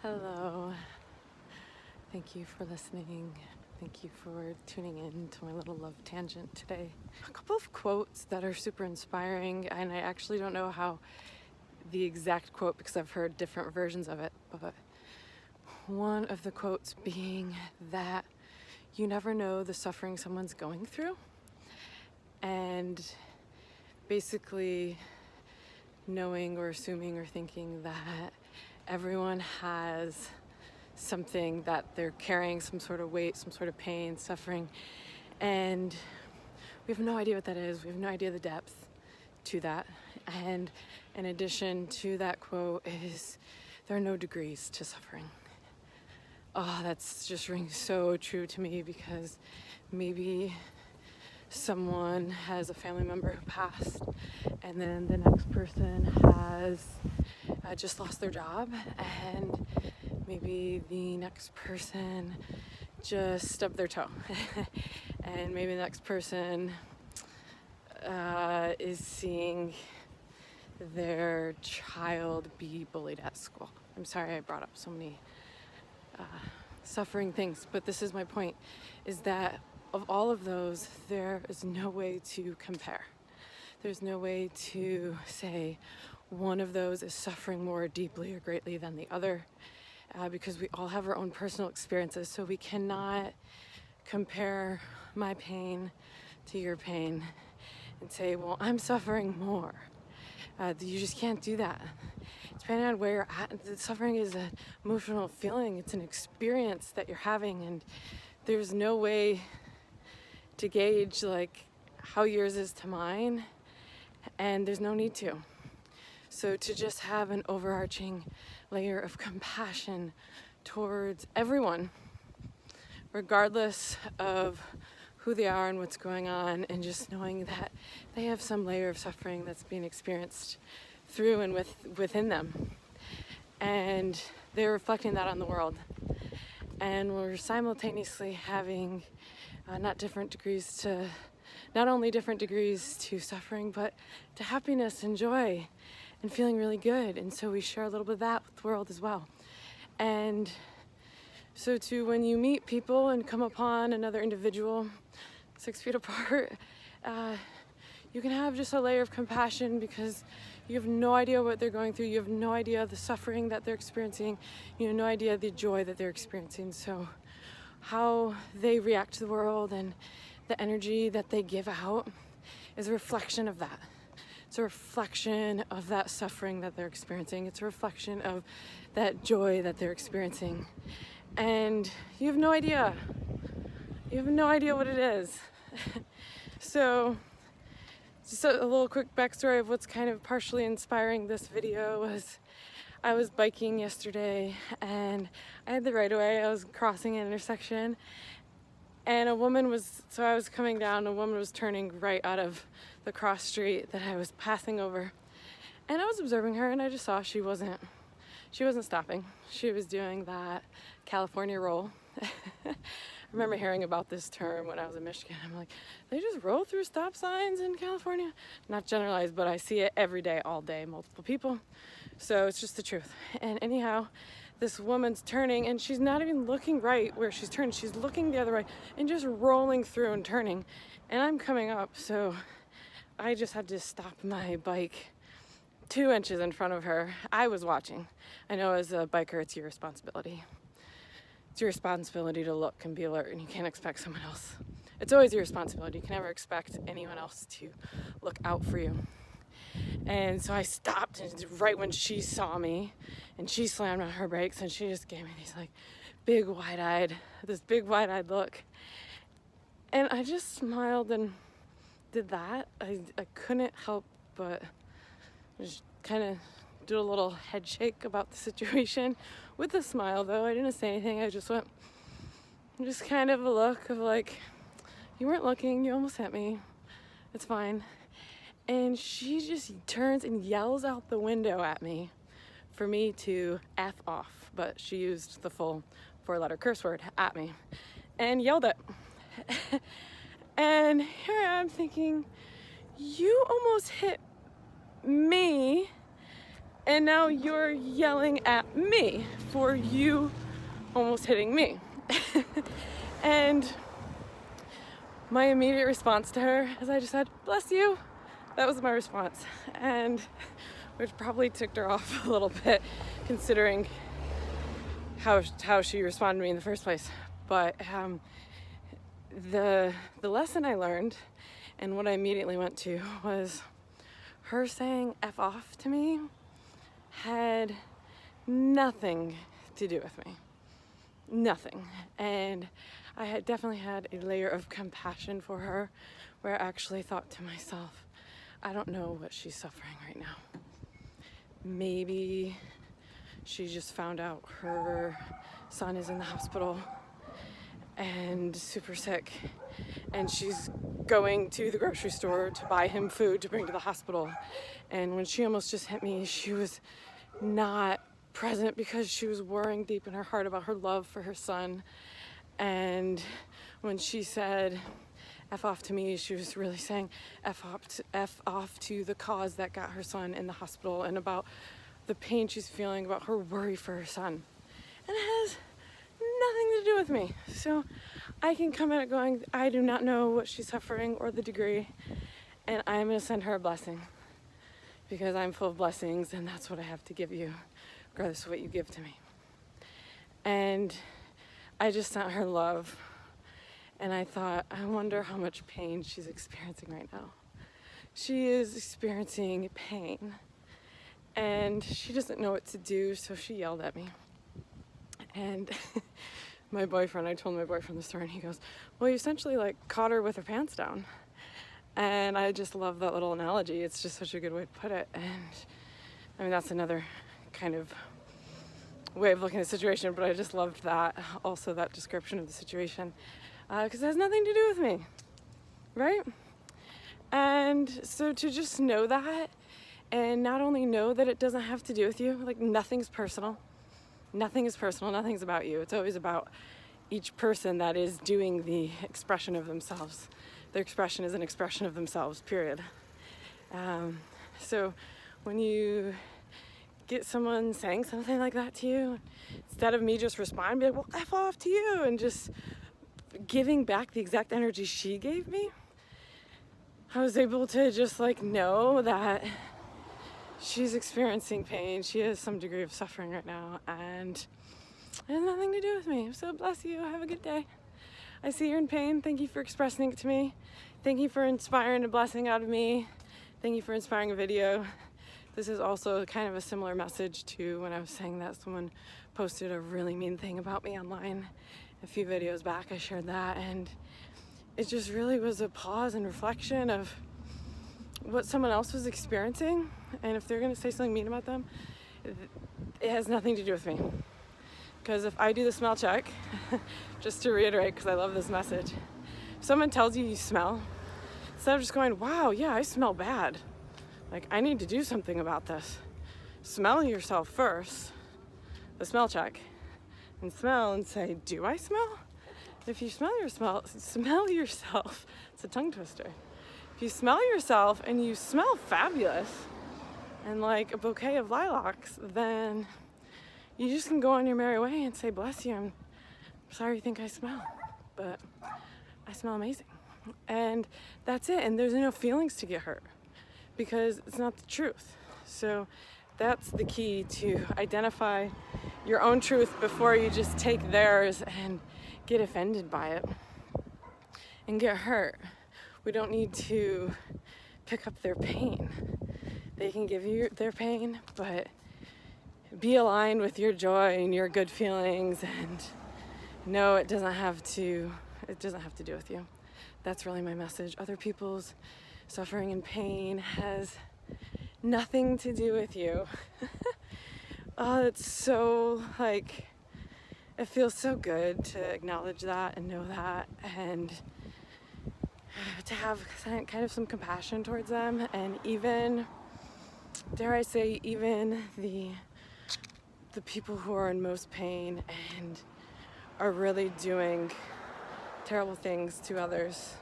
Hello. Thank you for listening. Thank you for tuning in to my little love tangent today. A couple of quotes that are super inspiring, and I actually don't know how the exact quote because I've heard different versions of it, but one of the quotes being that you never know the suffering someone's going through, and basically knowing or assuming or thinking that everyone has something that they're carrying, some sort of weight, some sort of pain, suffering, and we have no idea what that is. We have no idea the depth to that. And in addition to that quote is, there are no degrees to suffering. Oh, that's just rings so true to me, because maybe someone has a family member who passed, and then the next person has just lost their job, and maybe the next person just stubbed their toe and maybe the next person is seeing their child be bullied at school. I'm sorry I brought up so many suffering things, but this is my point, is that of all of those, there is no way to compare. There's no way to say one of those is suffering more deeply or greatly than the other, because we all have our own personal experiences. So we cannot compare my pain to your pain and say, well, I'm suffering more. You just can't do that. Depending on where you're at, the suffering is an emotional feeling. It's an experience that you're having, and there's no way to gauge like how yours is to mine, and there's no need to. So to just have an overarching layer of compassion towards everyone, regardless of who they are and what's going on, and just knowing that they have some layer of suffering that's being experienced through and within them, and they're reflecting that on the world. And we're simultaneously having not only different degrees to suffering, but to happiness and joy and feeling really good. And so we share a little bit of that with the world as well. And so when you meet people and come upon another individual 6 feet apart, you can have just a layer of compassion, because you have no idea what they're going through. You have no idea the suffering that they're experiencing. You have no idea the joy that they're experiencing. So how they react to the world and the energy that they give out is a reflection of that. It's a reflection of that suffering that they're experiencing. It's a reflection of that joy that they're experiencing. And you have no idea. You have no idea what it is. So just a little quick backstory of what's kind of partially inspiring this video was, I was biking yesterday and I had the right of way. I was crossing an intersection, and I was coming down, a woman was turning right out of the cross street that I was passing over. And I was observing her, and I just saw she wasn't stopping. She was doing that California roll. I remember hearing about this term when I was in Michigan. I'm like, they just roll through stop signs in California? Not generalized, but I see it every day, all day, multiple people. So it's just the truth. And anyhow, this woman's turning, and she's not even looking right where she's turning. She's looking the other way and just rolling through and turning. And I'm coming up, so I just had to stop my bike 2 inches in front of her. I was watching. I know as a biker, it's your responsibility. It's your responsibility to look and be alert, and you can't expect someone else. It's always your responsibility. You can never expect anyone else to look out for you. And so I stopped, and right when she saw me, and she slammed on her brakes, and she just gave me this big wide-eyed look. And I just smiled and did that. I couldn't help but just kind of do a little head shake about the situation with a smile, though. I didn't say anything. I just went, just kind of a look of like, you weren't looking, you almost hit me. It's fine. And she just turns and yells out the window at me for me to F off, but she used the full 4-letter curse word at me and yelled it. And here I am thinking, you almost hit me And now you're yelling at me for you almost hitting me. And my immediate response to her is I just said, bless you. That was my response. And which probably ticked her off a little bit considering how she responded to me in the first place. But the lesson I learned and what I immediately went to was her saying F off to me had nothing to do with me. Nothing. And I had definitely had a layer of compassion for her where I actually thought to myself, I don't know what she's suffering right now. Maybe she just found out her son is in the hospital and super sick, and she's going to the grocery store to buy him food to bring to the hospital. And when she almost just hit me, she was not present because she was worrying deep in her heart about her love for her son. And when she said F off to me, she was really saying F off to the cause that got her son in the hospital and about the pain she's feeling, about her worry for her son. And it has nothing to do with me. So I can come at it going, I do not know what she's suffering or the degree, and I'm going to send her a blessing because I'm full of blessings, and that's what I have to give you, regardless of what you give to me. And I just sent her love, and I thought, I wonder how much pain she's experiencing right now. She is experiencing pain, and she doesn't know what to do, so she yelled at me. And I told my boyfriend the story, and he goes, well, you essentially like caught her with her pants down. And I just love that little analogy. It's just such a good way to put it. And I mean, that's another kind of way of looking at the situation, but I just loved that, also that description of the situation, because it has nothing to do with me, right? And so to just know that, and not only know that it doesn't have to do with you, like nothing's personal. Nothing is personal, nothing's about you. It's always about each person that is doing the expression of themselves. Their expression is an expression of themselves, period. So when you get someone saying something like that to you, instead of me just responding, be like, well, F off to you, and just giving back the exact energy she gave me, I was able to just like know that she's experiencing pain. She has some degree of suffering right now, and it has nothing to do with me. So bless you. Have a good day. I see you're in pain. Thank you for expressing it to me. Thank you for inspiring a blessing out of me. Thank you for inspiring a video. This is also kind of a similar message to when I was saying that someone posted a really mean thing about me online a few videos back. I shared that, and it just really was a pause and reflection of what someone else was experiencing, and if they're going to say something mean about them, it has nothing to do with me. Because if I do the smell check, just to reiterate, because I love this message, if someone tells you you smell, instead of just going, wow, yeah, I smell bad, like I need to do something about this, smell yourself first, the smell check, and smell and say, do I smell? If you smell yourself, it's a tongue twister. If you smell yourself and you smell fabulous and like a bouquet of lilacs, then you just can go on your merry way and say, bless you, I'm sorry you think I smell, but I smell amazing. And that's it. And there's no feelings to get hurt because it's not the truth. So that's the key, to identify your own truth before you just take theirs and get offended by it and get hurt. We don't need to pick up their pain. They can give you their pain, but be aligned with your joy and your good feelings, and no, it doesn't have to do with you. That's really my message. Other people's suffering and pain has nothing to do with you. Oh, it's so it feels so good to acknowledge that and know that, and to have kind of some compassion towards them, and even, dare I say, even the people who are in most pain and are really doing terrible things to others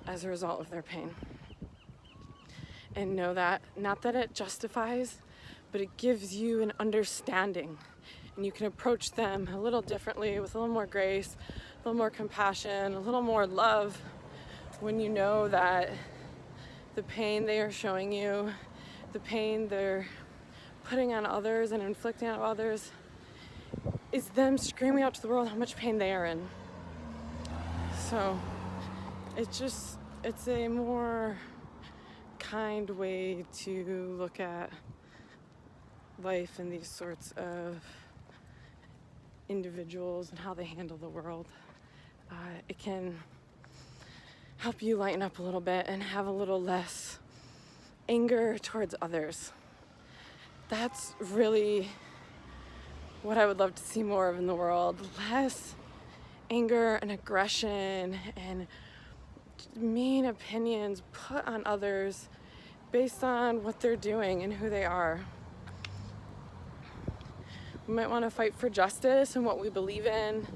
as a result of their pain. And know that, not that it justifies, but it gives you an understanding, and you can approach them a little differently, with a little more grace, a little more compassion, a little more love, when you know that the pain they are showing you, the pain they're putting on others and inflicting on others, is them screaming out to the world how much pain they are in. So it's a more kind way to look at life and these sorts of individuals and how they handle the world. It can help you lighten up a little bit and have a little less anger towards others. That's really what I would love to see more of in the world. Less anger and aggression and mean opinions put on others based on what they're doing and who they are. We might want to fight for justice and what we believe in,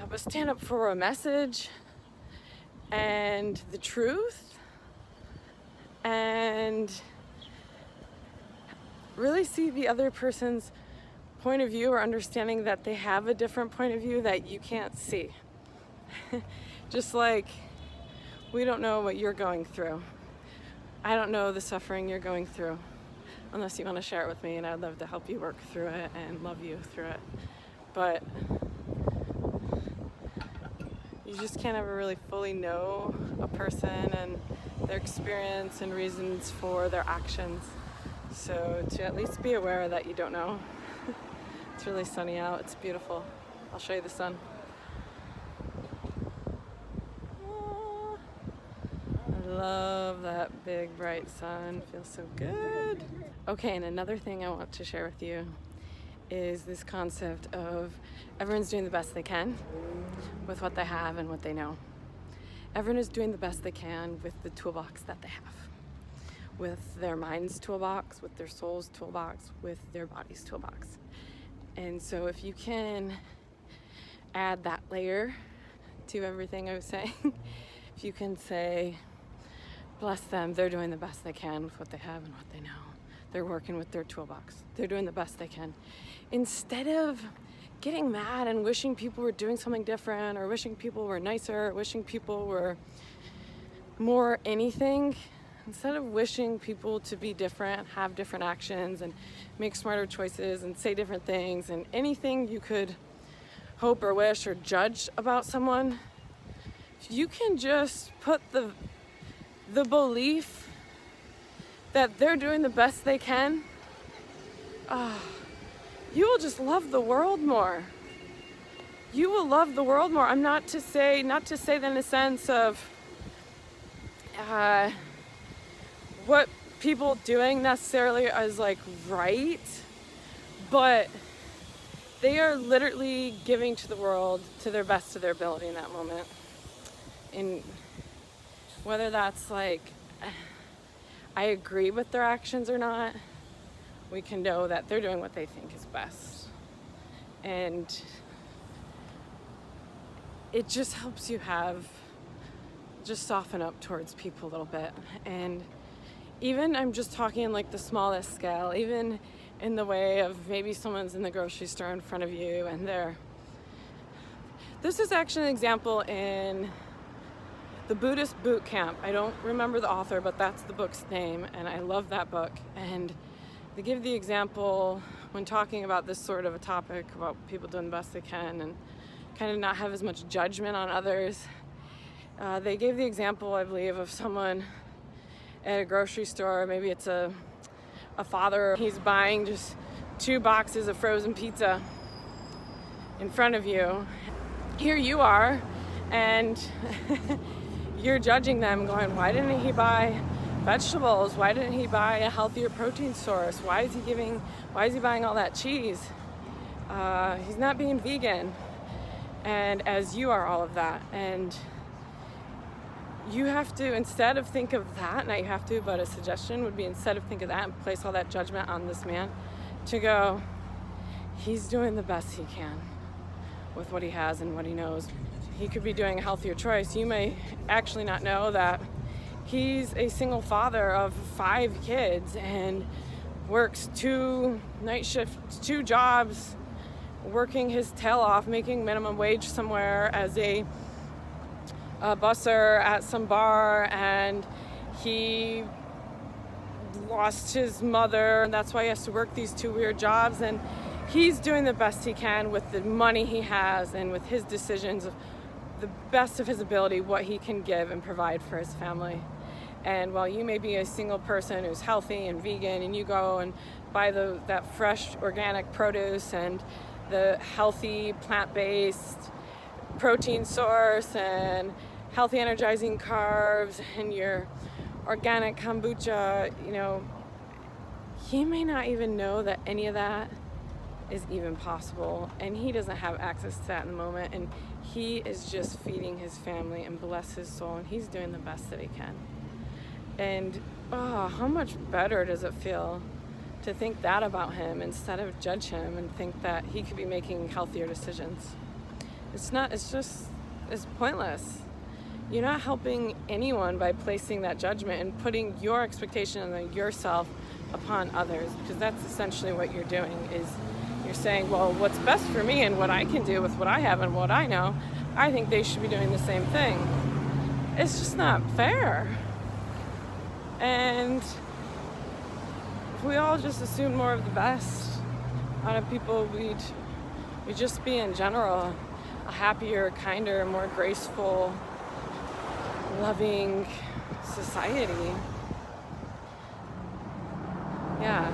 but stand up for a message and the truth, and really see the other person's point of view, or understanding that they have a different point of view that you can't see. Just like we don't know what you're going through. I don't know the suffering you're going through, unless you want to share it with me, and I'd love to help you work through it and love you through it. But you just can't ever really fully know a person and their experience and reasons for their actions. So to at least be aware that you don't know. It's really sunny out, it's beautiful. I'll show you the sun. I love that big bright sun, feels so good. Okay, and another thing I want to share with you is this concept of everyone's doing the best they can with what they have and what they know. Everyone is doing the best they can with the toolbox that they have, with their mind's toolbox, with their soul's toolbox, with their body's toolbox. And so if you can add that layer to everything I was saying, if you can say, bless them, they're doing the best they can with what they have and what they know. They're working with their toolbox. They're doing the best they can. Instead of getting mad and wishing people were doing something different, or wishing people were nicer, or wishing people were more anything, instead of wishing people to be different, have different actions, and make smarter choices, and say different things, and anything you could hope or wish or judge about someone, if you can just put the belief that they're doing the best they can, you will just love the world more. You will love the world more. I'm not to say that in a sense of what people doing necessarily is like right, but they are literally giving to the world to their best of their ability in that moment. And whether that's like I agree with their actions or not, we can know that they're doing what they think is best. And it just helps you just soften up towards people a little bit. And even, I'm just talking in like the smallest scale, even in the way of maybe someone's in the grocery store in front of you and this is actually an example in The Buddhist Boot Camp. I don't remember the author, but that's the book's name, and I love that book. And they give the example when talking about this sort of a topic about people doing the best they can and kind of not have as much judgment on others. They gave the example, I believe, of someone at a grocery store. Maybe it's a father. He's buying just 2 boxes of frozen pizza in front of you. Here you are, and you're judging them, going, why didn't he buy vegetables? Why didn't he buy a healthier protein source? Why is he buying all that cheese? He's not being vegan. And as you are all of that. And you have to, instead of think of that, not you have to, but a suggestion would be, instead of think of that and place all that judgment on this man, to go, he's doing the best he can with what he has and what he knows. He could be doing a healthier choice. You may actually not know that he's a single father of 5 kids, and works 2 night shifts, 2 jobs, working his tail off, making minimum wage somewhere as a busser at some bar, and he lost his mother, and that's why he has to work these 2 weird jobs, and he's doing the best he can with the money he has and with his decisions of the best of his ability, what he can give and provide for his family. And while you may be a single person who's healthy and vegan, and you go and buy that fresh organic produce and the healthy plant-based protein source and healthy energizing carbs and your organic kombucha, you know, he may not even know that any of that is even possible, and he doesn't have access to that in the moment, and he is just feeding his family, and bless his soul, and he's doing the best that he can. And how much better does it feel to think that about him instead of judge him and think that he could be making healthier decisions. It's pointless. You're not helping anyone by placing that judgment and putting your expectation on yourself upon others, because that's essentially what you're doing. Is you're saying, well, what's best for me and what I can do with what I have and what I know, I think they should be doing the same thing. It's just not fair. And if we all just assumed more of the best out of people, we'd just be, in general, a happier, kinder, more graceful, loving society. Yeah.